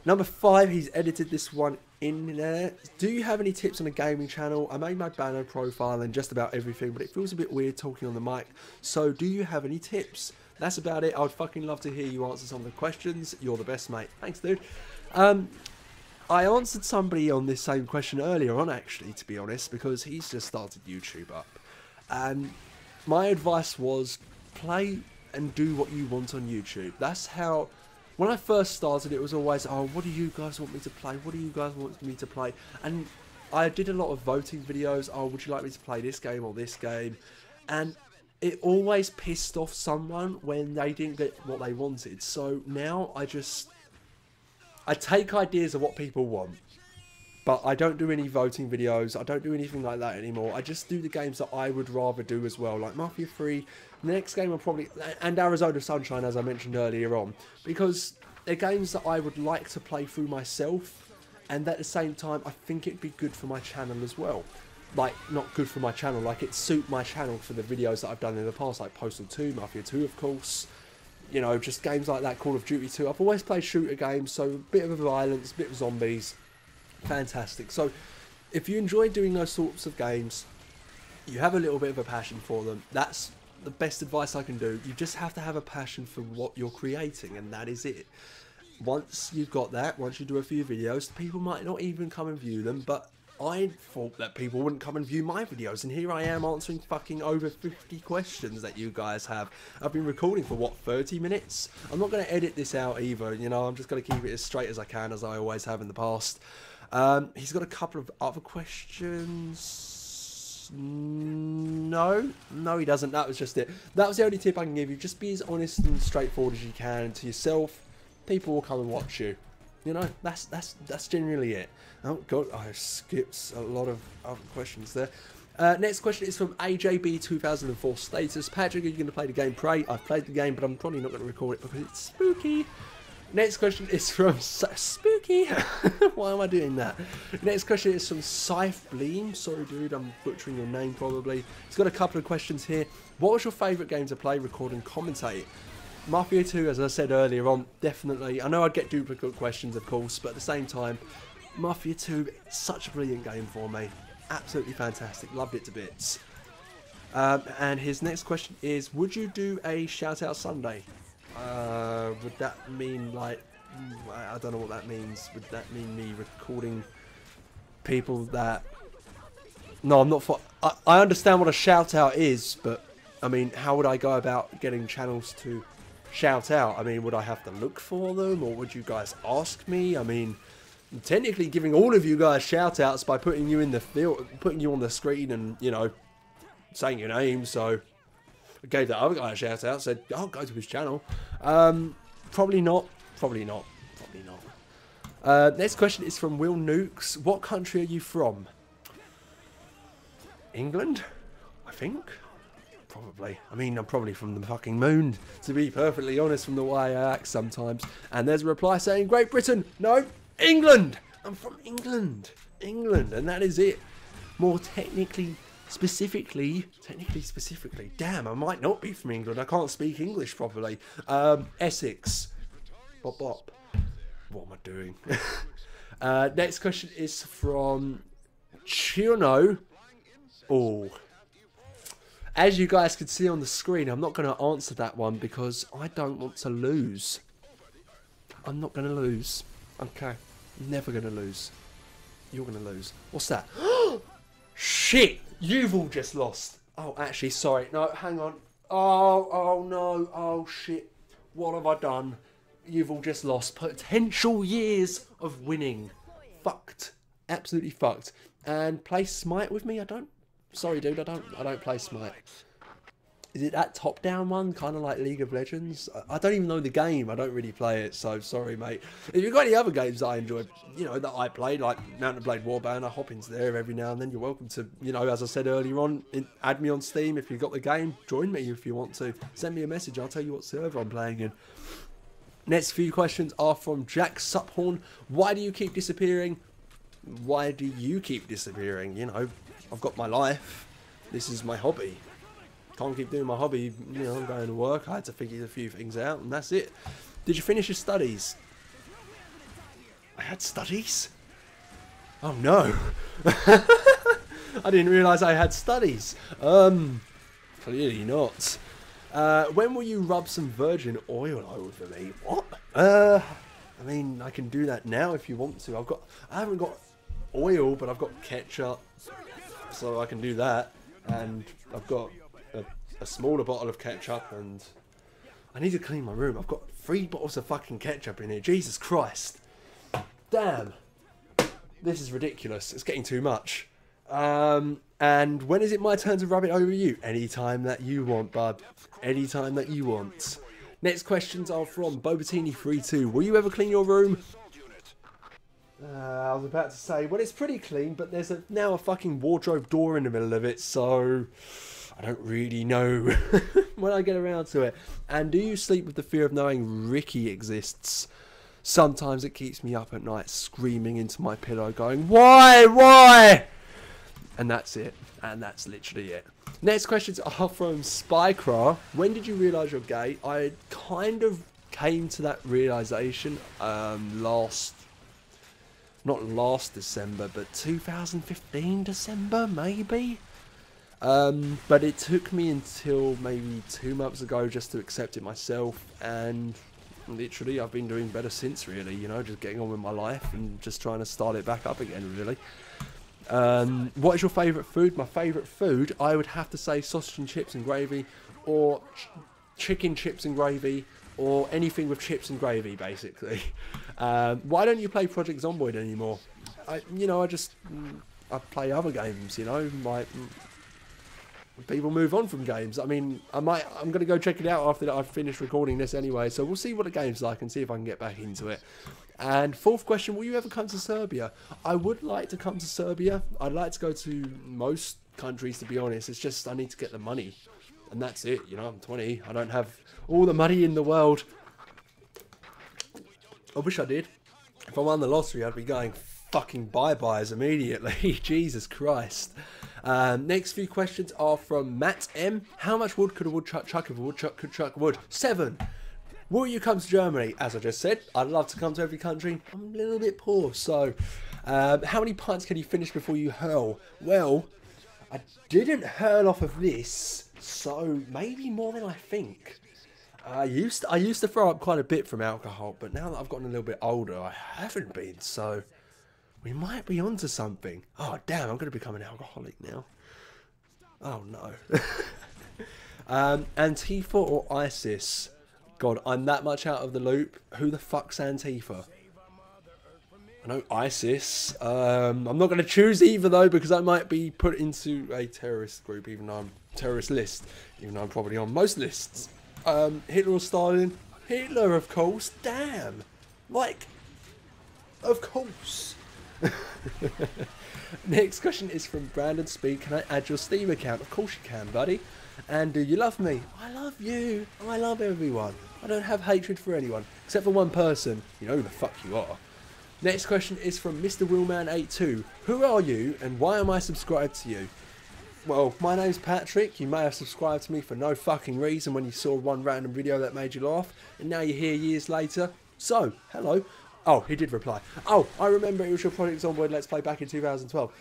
Number 5, he's edited this one in there. Do you have any tips on a gaming channel? I made my banner profile and just about everything, but it feels a bit weird talking on the mic. So do you have any tips? That's about it. I would fucking love to hear you answer some of the questions. You're the best, mate. Thanks, dude. I answered somebody on this same question earlier on, actually, to be honest, because he's just started YouTube up. And my advice was play and do what you want on YouTube. That's how... When I first started, it was always, oh, what do you guys want me to play? What do you guys want me to play? And I did a lot of voting videos. Oh, would you like me to play this game or this game? And it always pissed off someone when they didn't get what they wanted. So now I take ideas of what people want. But I don't do any voting videos. I don't do anything like that anymore. I just do the games that I would rather do as well. Like Mafia 3. The next game I'll probably... And Arizona Sunshine, as I mentioned earlier on. Because they're games that I would like to play through myself. And at the same time, I think it'd be good for my channel as well. Like, not good for my channel. Like, it suit my channel for the videos that I've done in the past. Like Postal 2, Mafia 2, of course. You know, just games like that. Call of Duty 2. I've always played shooter games. So, a bit of violence, a bit of zombies. Fantastic. So if you enjoy doing those sorts of games, you have a little bit of a passion for them, that's the best advice I can do. You just have to have a passion for what you're creating, and that is it. Once you've got that, once you do a few videos, people might not even come and view them, but I thought that people wouldn't come and view my videos, and here I am answering fucking over 50 questions that you guys have. I've been recording for, what, 30 minutes? I'm not going to edit this out either, you know, I'm just going to keep it as straight as I can, as I always have in the past. He's got a couple of other questions. No, he doesn't. That was just it. That was the only tip I can give you. Just be as honest and straightforward as you can to yourself. People will come and watch you. You know, that's generally it. Oh god, I skipped a lot of other questions there. Next question is from AJB 2004 status. Patrick, are you going to play the game Prey? I've played the game, but I'm probably not going to record it because it's spooky. Next question is from... Spooky! Why am I doing that? Next question is from Scythe Bleem. Sorry, dude, I'm butchering your name probably. He's got a couple of questions here. What was your favourite game to play, record and commentate? Mafia 2, as I said earlier on, definitely. I know I'd get duplicate questions, of course, but at the same time, Mafia 2, such a brilliant game for me. Absolutely fantastic. Loved it to bits. And his next question is, would you do a shout-out Sunday? Would that mean, like, I don't know what that means. Would that mean me recording people that... No, I'm not for... I understand what a shout out is, but I mean, how would I go about getting channels to shout out? I mean, would I have to look for them, or would you guys ask me? I mean, I'm technically giving all of you guys shout outs by putting you in the field, putting you on the screen and, you know, saying your name, so... I gave that other guy a shout out, said, oh, go to his channel. Probably not. Probably not. Probably not. Next question is from Will Nukes. What country are you from? England? I think. Probably. I mean, I'm probably from the fucking moon, to be perfectly honest, from the way I act sometimes. And there's a reply saying, Great Britain. No, England. I'm from England. England. And that is it. More technically specifically, damn, I might not be from England. I can't speak English properly. Essex. Bop bop. What am I doing? Next question is from Chiono. Oh. As you guys can see on the screen, I'm not going to answer that one because I don't want to lose. I'm not going to lose. Okay. Never going to lose. You're going to lose. What's that? Shit! You've all just lost. Oh, actually, sorry. No, hang on. Oh no. Oh, shit. What have I done? You've all just lost. Potential years of winning. Fucked. Absolutely fucked. And play Smite with me? I don't... Sorry, dude. I don't play Smite. Is it that top-down one? Kind of like League of Legends? I don't even know the game. I don't really play it, so sorry, mate. If you've got any other games that I enjoy, you know, that I played, like Mount & Blade Warband, I hop into there every now and then. You're welcome to, you know, as I said earlier on, add me on Steam if you've got the game. Join me if you want to. Send me a message. I'll tell you what server I'm playing in. Next few questions are from Jack Suphorn. Why do you keep disappearing? Why do you keep disappearing? You know, I've got my life. This is my hobby. Can't keep doing my hobby, you know, I'm going to work. I had to figure a few things out, and that's it. Did you finish your studies? I had studies? Oh no. I didn't realise I had studies. Clearly not. When will you rub some virgin oil over me? What? I mean, I can do that now if you want to. I haven't got oil, but I've got ketchup, so I can do that. And I've got a smaller bottle of ketchup, and I need to clean my room. I've got 3 bottles of fucking ketchup in here. Jesus Christ. Damn. This is ridiculous. It's getting too much. And when is it my turn to rub it over you? Anytime that you want, bud. Anytime that you want. Next questions are from Bobatini32. Will you ever clean your room? I was about to say, well, it's pretty clean, but there's now a fucking wardrobe door in the middle of it, so I don't really know when I get around to it. And do you sleep with the fear of knowing Ricky exists? Sometimes it keeps me up at night screaming into my pillow going, why? And that's it. And that's literally it. Next questions are from Spycraw. When did you realise you're gay? I kind of came to that realisation not last December, but 2015 December, maybe? But it took me until maybe 2 months ago just to accept it myself, and literally I've been doing better since, really, you know, just getting on with my life and just trying to start it back up again, really. What is your favourite food? My favourite food, I would have to say sausage and chips and gravy, or chicken chips and gravy, or anything with chips and gravy, basically. Why don't you play Project Zomboid anymore? I play other games, you know, like people move on from games. I mean, I'm going to go check it out after I've finished recording this anyway, so we'll see what the game's like and see if I can get back into it. And 4th question, will you ever come to Serbia? I would like to come to Serbia. I'd like to go to most countries, to be honest. It's just I need to get the money. And that's it, you know, I'm 20. I don't have all the money in the world. I wish I did. If I won the lottery, I'd be going fucking bye-byes immediately. Jesus Christ. Next few questions are from Matt M. How much wood could a woodchuck chuck if a woodchuck could chuck wood? 7. Will you come to Germany? As I just said, I'd love to come to every country. I'm a little bit poor, so... how many pints can you finish before you hurl? Well, I didn't hurl off of this, so maybe more than I think. I used to throw up quite a bit from alcohol, but now that I've gotten a little bit older, I haven't been, so... we might be onto something. Oh, damn, I'm going to become an alcoholic now. Oh, no. Antifa or ISIS? God, I'm that much out of the loop. Who the fuck's Antifa? I know ISIS. I'm not going to choose either, though, because I might be put into a terrorist group, even though I'm terrorist list. Even though I'm probably on most lists. Hitler or Stalin? Hitler, of course. Damn. Like, of course. Next question is from Brandon Speed. Can I add your Steam account? Of course you can, buddy. And do you love me? I love you. I love everyone. I don't have hatred for anyone except for one person. You know who the fuck you are. Next question is from Mr. Willman82. Who are you and why am I subscribed to you? Well, my name's Patrick. You may have subscribed to me for no fucking reason when you saw one random video that made you laugh, and now you're here years later. So, hello. Oh, he did reply. Oh, I remember it was your Project Zomboid Let's Play back in 2012.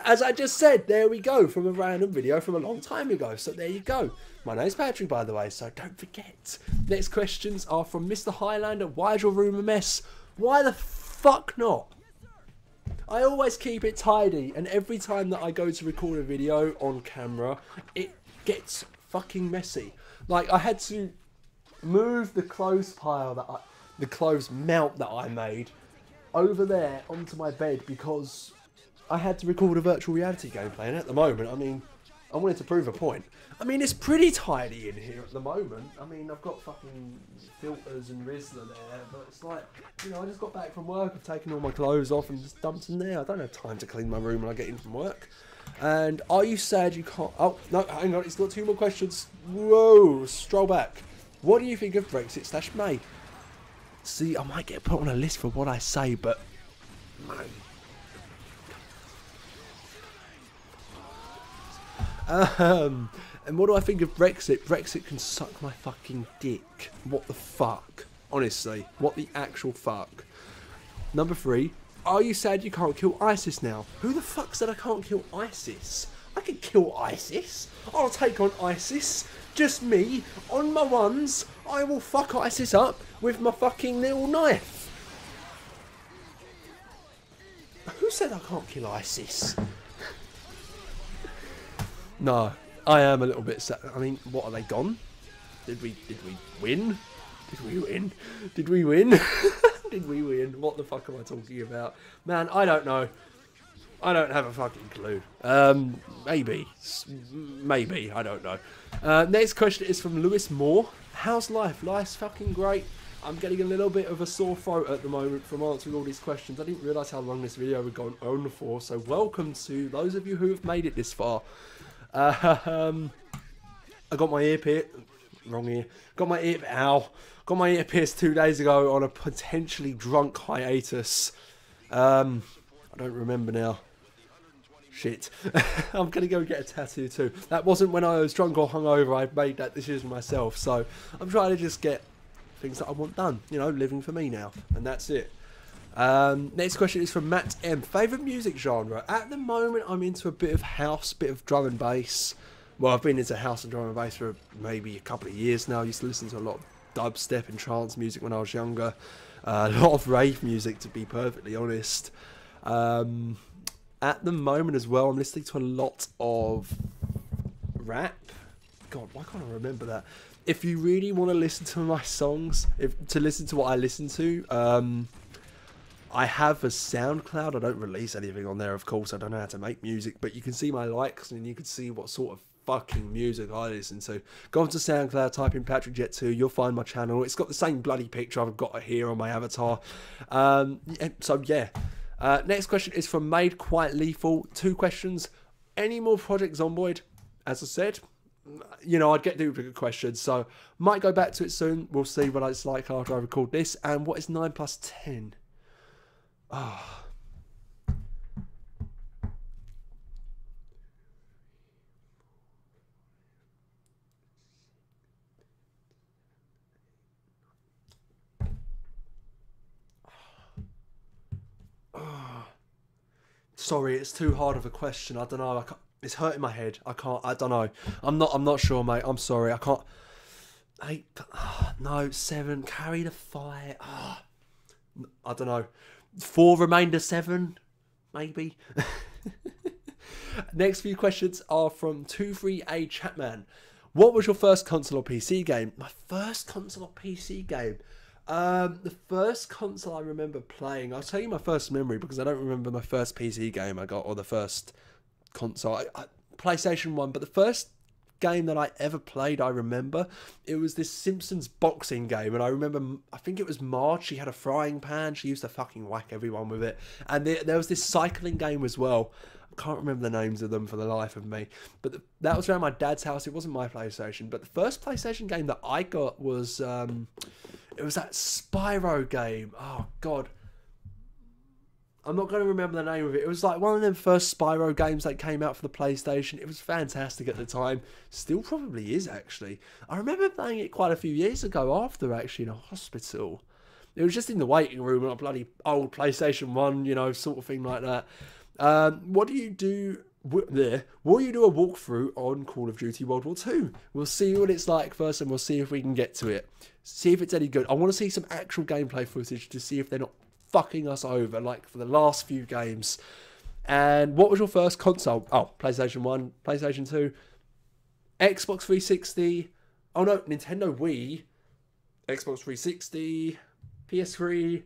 As I just said, there we go, from a random video from a long time ago. So there you go. My name's Patrick, by the way, so don't forget. Next questions are from Mr. Highlander. Why is your room a mess? Why the fuck not? I always keep it tidy, and every time that I go to record a video on camera, it gets fucking messy. Like, I had to move the clothes pile the clothes mount that I made over there onto my bed because I had to record a virtual reality gameplay, and at the moment, I mean, I wanted to prove a point. I mean, it's pretty tidy in here at the moment. I mean, I've got fucking filters and Rizzler there, but it's like, you know, I just got back from work, I've taken all my clothes off and just dumped them there. I don't have time to clean my room when I get in from work. And are you sad you can't... Oh, no, hang on, it's got 2 more questions. Whoa, stroll back. What do you think of Brexit/May? See, I might get put on a list for what I say, but... and what do I think of Brexit? Brexit can suck my fucking dick. What the fuck? Honestly, what the actual fuck? Number 3, are you sad you can't kill ISIS now? Who the fuck said I can't kill ISIS? I can kill ISIS. I'll take on ISIS. Just me, on my ones, I will fuck ISIS up with my fucking little knife. Who said I can't kill ISIS? No, I am a little bit sad. I mean, what, are they gone? Did we win? Did we win? Did we win? Did we win? What the fuck am I talking about? Man, I don't know. I don't have a fucking clue. Maybe. Maybe. I don't know. Next question is from Lewis Moore. How's life? Life's fucking great. I'm getting a little bit of a sore throat at the moment from answering all these questions. I didn't realise how long this video would go on for. So welcome to those of you who have made it this far. I got my ear wrong ear. Got my ear. Ow. Got my ear pierced 2 days ago on a potentially drunk hiatus. I don't remember now. Shit. I'm going to go get a tattoo too. That wasn't when I was drunk or hungover. I made that decision myself. So I'm trying to just get things that I want done. You know, living for me now. And that's it. Next question is from Matt M. Favourite music genre? At the moment, I'm into a bit of house, bit of drum and bass. Well, I've been into house and drum and bass for maybe a couple of years now. I used to listen to a lot of dubstep and trance music when I was younger. A lot of rave music, to be perfectly honest. At the moment as well, I'm listening to a lot of rap. God, why can't I remember that? If you really want to listen to my songs, to listen to what I listen to, I have a SoundCloud. I don't release anything on there, of course. I don't know how to make music, but you can see my likes and you can see what sort of fucking music I listen to. Go onto SoundCloud, type in Patrickjet 2, you'll find my channel. It's got the same bloody picture I've got here on my avatar. So yeah. Next question is from Made Quite Lethal. 2 questions. Any more projects on board? As I said, you know, I'd get duplicate questions, so might go back to it soon. We'll see what it's like after I record this. And what is 9 plus 10? Oh. Sorry, it's too hard of a question. I don't know. I can't, it's hurting my head. I can't. I don't know. I'm not sure, mate. I'm sorry. I can't. 8. No, 7. Carry the fight. I don't know. 4 remainder 7, maybe. Next few questions are from 23A Chatman. What was your first console or PC game? My first console or PC game? The first console I remember playing, I'll tell you my first memory because I don't remember my first PC game I got or the first console. PlayStation 1, but the first game that I ever played, I remember, it was this Simpsons boxing game, and I remember, I think it was Marge, she had a frying pan, she used to fucking whack everyone with it, and there was this cycling game as well. I can't remember the names of them for the life of me, but that was around my dad's house. It wasn't my PlayStation, but the first PlayStation game that I got was, it was that Spyro game. Oh, God. I'm not going to remember the name of it. It was like one of them first Spyro games that came out for the PlayStation. It was fantastic at the time. Still probably is, actually. I remember playing it quite a few years ago after, actually, in a hospital. It was just in the waiting room on a bloody old PlayStation 1, you know, sort of thing like that. What do you do there? Will you do a walkthrough on Call of Duty World War 2? We'll see what it's like first, and we'll see if we can get to it. See if it's any good. I want to see some actual gameplay footage to see if they're not fucking us over like for the last few games. And what was your first console? Oh, PlayStation 1, PlayStation 2, Xbox 360. Oh no, Nintendo Wii, Xbox 360, PS3.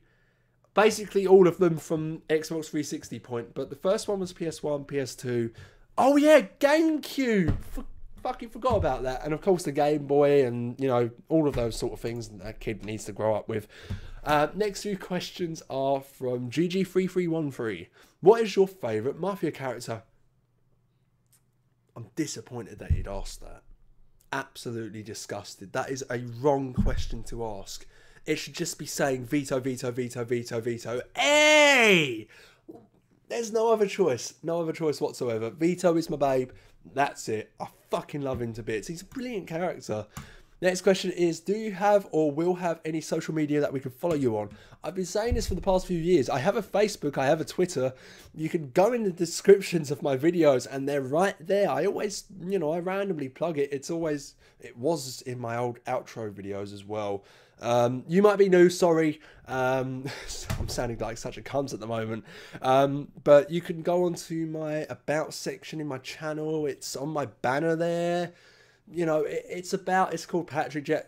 Basically all of them from Xbox 360 point. But the first one was PS1, PS2. Oh yeah, GameCube. Fucking forgot about that. And of course the Game Boy and, you know, all of those sort of things that kid needs to grow up with. Next few questions are from GG3313. What is your favourite Mafia character? I'm disappointed that you'd asked that. Absolutely disgusted. That is a wrong question to ask. It should just be saying veto, veto, veto, veto, veto. Hey! There's no other choice. No other choice whatsoever. Vito is my babe. That's it. I fucking love him to bits. He's a brilliant character. Next question is, do you have or will have any social media that we can follow you on? I've been saying this for the past few years. I have a Facebook, I have a Twitter. You can go in the descriptions of my videos and they're right there. I always, you know, I randomly plug it. It was in my old outro videos as well. You might be new, sorry. I'm sounding like such a cunt at the moment. But you can go onto my about section in my channel. It's on my banner there. You know, it's called Patrickjet.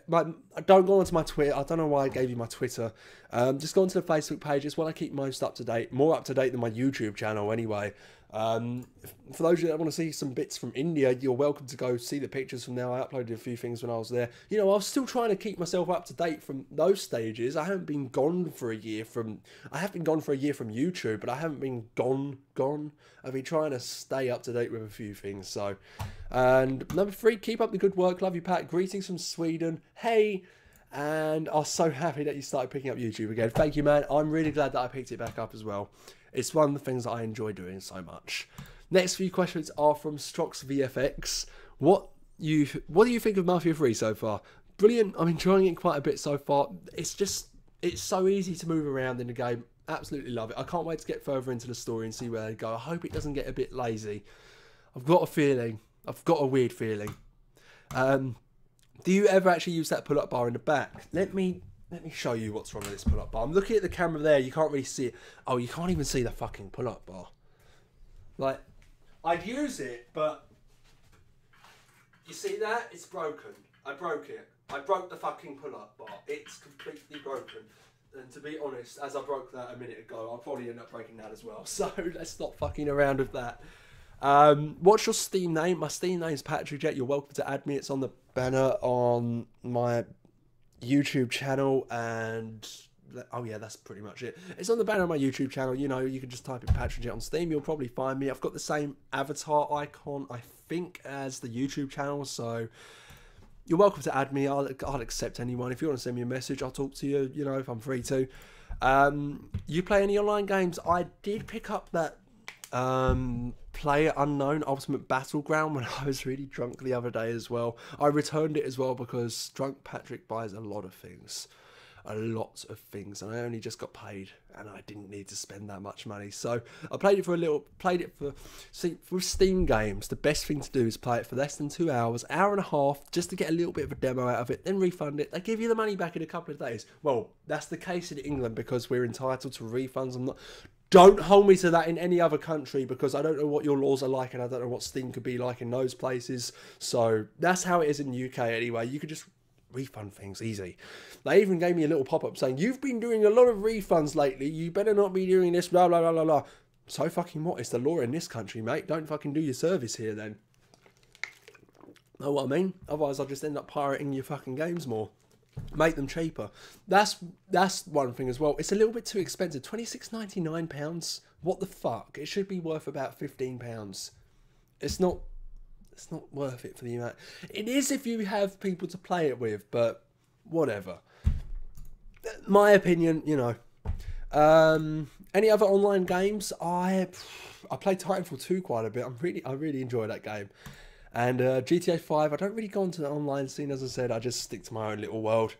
Don't go onto my Twitter. I don't know why I gave you my Twitter. Just go onto the Facebook page. It's what I keep most up to date. More up to date than my YouTube channel anyway. For those of you that want to see some bits from India, you're welcome to go see the pictures from there. I uploaded a few things when I was there. You know, I was still trying to keep myself up to date from those stages. I haven't been gone for a year from... I have been gone for a year from YouTube, but I haven't been gone. I've been trying to stay up to date with a few things, so... And number 3, keep up the good work. Love you, Pat. Greetings from Sweden. Hey... And I'm so happy that you started picking up YouTube again. Thank you, man. I'm really glad that I picked it back up as well. It's one of the things that I enjoy doing so much. Next few questions are from Strox VFX. What do you think of Mafia 3 so far? Brilliant. I'm enjoying it quite a bit so far. It's so easy to move around in the game. Absolutely love it. I can't wait to get further into the story and see where they go. I hope it doesn't get a bit lazy. I've got a feeling. I've got a weird feeling. Do you ever actually use that pull-up bar in the back? Let me show you what's wrong with this pull-up bar. I'm looking at the camera there. You can't really see it. Oh, you can't even see the fucking pull-up bar. Like, I'd use it, but... You see that? It's broken. I broke it. I broke the fucking pull-up bar. It's completely broken. And to be honest, as I broke that a minute ago, I'll probably end up breaking that as well. So, let's stop fucking around with that. What's your Steam name? My Steam name is Patrickjet. You're welcome to add me. It's on the banner on my YouTube channel, and oh yeah, that's pretty much it. It's on the banner on my YouTube channel. You know, you can just type in Patrickjet on Steam. You'll probably find me. I've got the same avatar icon, I think, as the YouTube channel, so you're welcome to add me. I'll accept anyone. If you want to send me a message, I'll talk to you, you know, if I'm free to. You play any online games? I did pick up that Player Unknown Ultimate Battleground when I was really drunk the other day as well. I returned it as well because drunk Patrick buys a lot of things. And I only just got paid and I didn't need to spend that much money. So I played it for a little, see, with Steam games, the best thing to do is play it for less than 2 hours, hour and a half, just to get a little bit of a demo out of it, then refund it. They give you the money back in a couple of days. Well, that's the case in England because we're entitled to refunds. Don't hold me to that in any other country because I don't know what your laws are like and I don't know what Steam could be like in those places. So that's how it is in the UK anyway. You could just refund things easy. They even gave me a little pop-up saying, you've been doing a lot of refunds lately. You better not be doing this, blah, blah, blah, blah, blah. So fucking what? It's the law in this country, mate. Don't fucking do your service here then. Know what I mean? Otherwise I'll just end up pirating your fucking games more. Make them cheaper. That's one thing as well. It's a little bit too expensive. £26.99. What the fuck? It should be worth about £15. It's not worth it for the amount. It is if you have people to play it with, but whatever. My opinion, you know. Any other online games? I played Titanfall 2 quite a bit. I really enjoy that game. And GTA 5, I don't really go into the online scene, as I said. I just stick to my own little world.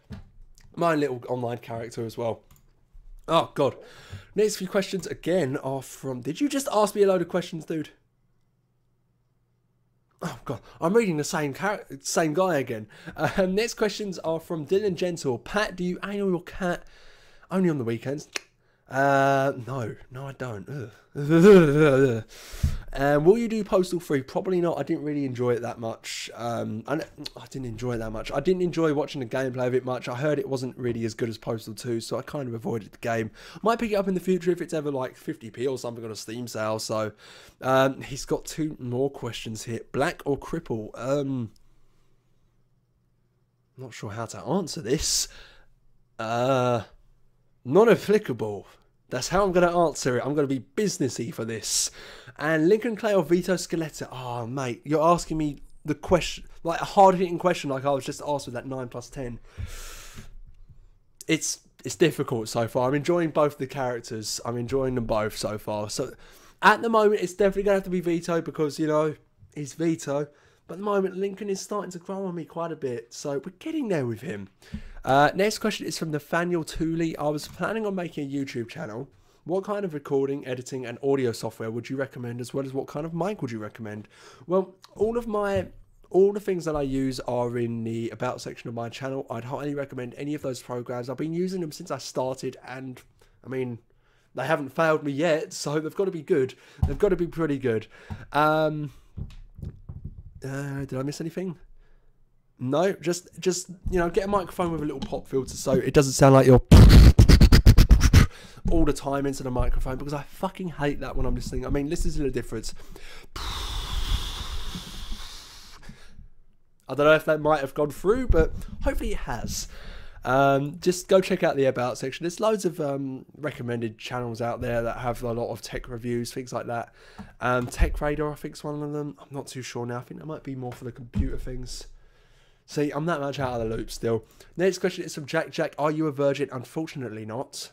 My own little online character as well. Oh, God. Next few questions, again, are from... Did you just ask me a load of questions, dude? Oh, God. I'm reading the same guy again. Next questions are from Dylan Gentle. Pat, do you anal your cat only on the weekends? No, I don't. Will you do Postal 3? Probably not. I didn't really enjoy it that much. I didn't enjoy it that much. I didn't enjoy watching the gameplay of it much. I heard it wasn't really as good as Postal 2, so I kind of avoided the game. Might pick it up in the future if it's ever like 50p or something on a Steam sale. So, he's got 2 more questions here. Black or Cripple? Not sure how to answer this. Non-applicable. That's how I'm going to answer it. I'm going to be businessy for this. And Lincoln Clay or Vito Scaletta? Oh, mate, you're asking me the question, like a hard-hitting question like I was just asked with that 9 plus 10. It's difficult so far. I'm enjoying both the characters. I'm enjoying them both so far. So at the moment, it's definitely going to have to be Vito because, you know, he's Vito. But at the moment, Lincoln is starting to grow on me quite a bit. So we're getting there with him. Next question is from Nathaniel Tooley. I was planning on making a YouTube channel. What kind of recording, editing, and audio software would you recommend, as well as what kind of mic would you recommend? Well, all the things that I use are in the about section of my channel. I'd highly recommend any of those programs. I've been using them since I started, and I mean, they haven't failed me yet, so they've got to be good. They've got to be pretty good. Did I miss anything? No, just you know, get a microphone with a little pop filter so it doesn't sound like you're all the time into the microphone, because I fucking hate that when I'm listening. I mean, listen to the difference. I don't know if that might have gone through, but hopefully it has. Just go check out the about section. There's loads of recommended channels out there that have a lot of tech reviews, things like that. Tech Radar, I think, is one of them. I'm not too sure now. I think that might be more for the computer things. See, I'm that much out of the loop still. Next question is from Jack. Jack, are you a virgin? Unfortunately not.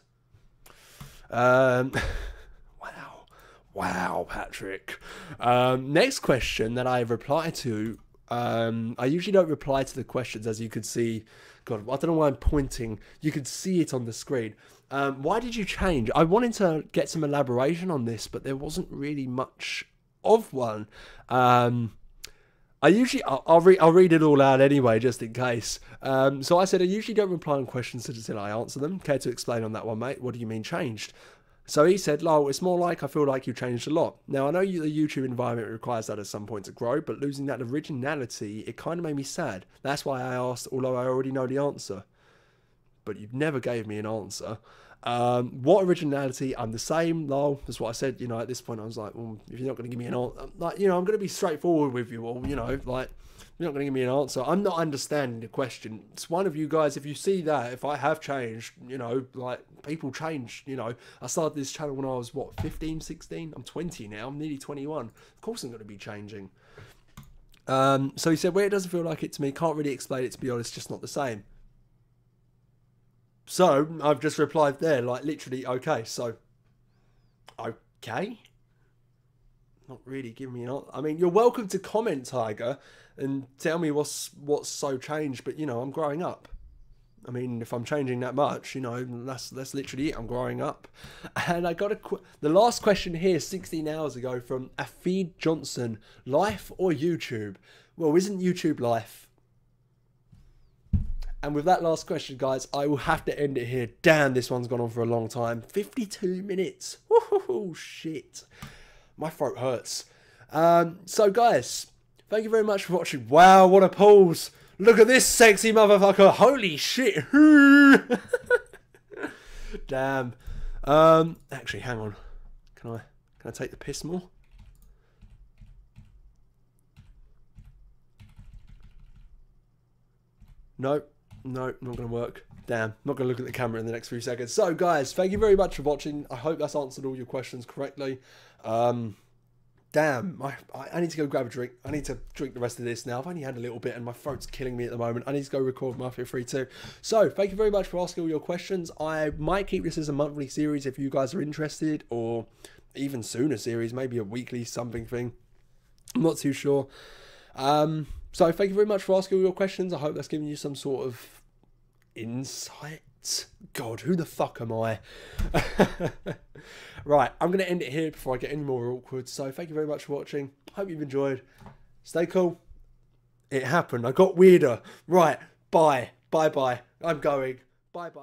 Wow, Patrick. Next question that I replied to. I usually don't reply to the questions, as you could see. God, I don't know why I'm pointing. You could see it on the screen. Why did you change? I wanted to get some elaboration on this, but there wasn't really much of one. I'll read it all out anyway, just in case. So I said, I usually don't reply on questions until I answer them. Care to explain on that one, mate? What do you mean changed? So he said, Lol, it's more like I feel like you changed a lot. Now, I know the YouTube environment requires that at some point to grow, but losing that originality, it kind of made me sad. That's why I asked, although I already know the answer. But you never gave me an answer. What originality? I'm the same, lol. That's what I said. You know, at this point, I was like, well, if you're not going to give me an answer, like, you know, I'm going to be straightforward with you all, you know, like, you're not going to give me an answer. I'm not understanding the question. It's one of you guys, if you see that, if I have changed, you know, like, people change, you know. I started this channel when I was, what, 15, 16? I'm 20 now. I'm nearly 21. Of course I'm going to be changing. So he said, well, it doesn't feel like it to me. Can't really explain it, to be honest. Just not the same. So I've just replied there, like, literally, okay. So, okay. Not really giving me an answer. I mean, you're welcome to comment, Tiger, and tell me what's so changed. But, you know, I'm growing up. I mean, if I'm changing that much, you know, that's literally it. I'm growing up. And I got the last question here, 16 hours ago, from Afid Johnson. Life or YouTube? Well, isn't YouTube life? And with that last question, guys, I will have to end it here. Damn, this one's gone on for a long time. 52 minutes. Woohoo, shit. My throat hurts. So, guys, thank you very much for watching. Wow, what a pause. Look at this sexy motherfucker. Holy shit. Damn. Actually, hang on. Can I take the piss more? Nope. No, not going to work. Damn, not going to look at the camera in the next few seconds. So, guys, thank you very much for watching. I hope that's answered all your questions correctly. Damn, I need to go grab a drink. I need to drink the rest of this now. I've only had a little bit and my throat's killing me at the moment. I need to go record Mafia 3 too. So, thank you very much for asking all your questions. I might keep this as a monthly series if you guys are interested, or even sooner series, maybe a weekly something thing. I'm not too sure. So thank you very much for asking all your questions. I hope that's given you some sort of insight. God, who the fuck am I? Right, I'm going to end it here before I get any more awkward. So thank you very much for watching. Hope you've enjoyed. Stay cool. It happened. I got weirder. Right, bye. Bye-bye. I'm going. Bye-bye.